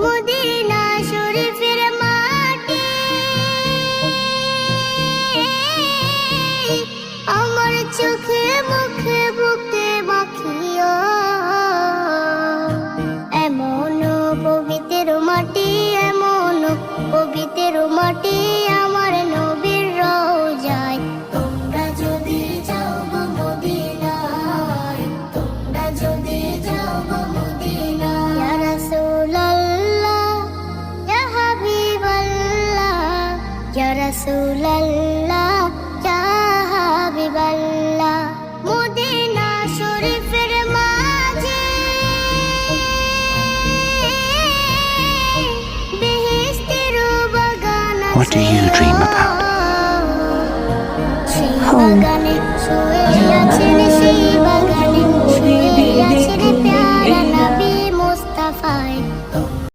Medina শরীফের মাটি আমার চোখে মুখে বুকে মাখিও এমন পবিত্র মাটি এমন পবিত্র মাটি আমার নবীর রওজায় তোমরা যদি যাও গো মদিনায় তোমরা যদি যাও গো মদিনায় ইয়া রাসূলুল্লাহ ইয়া হাবিবাল্লাহ ইয়া রাসূলুল্লাহ ইয়া হাবিবাল্লাহ মদিনা শরীফের মাঝে বেহেশতের বাগান আছে What do you dream about? সেই বাগানে শুয়ে আছেন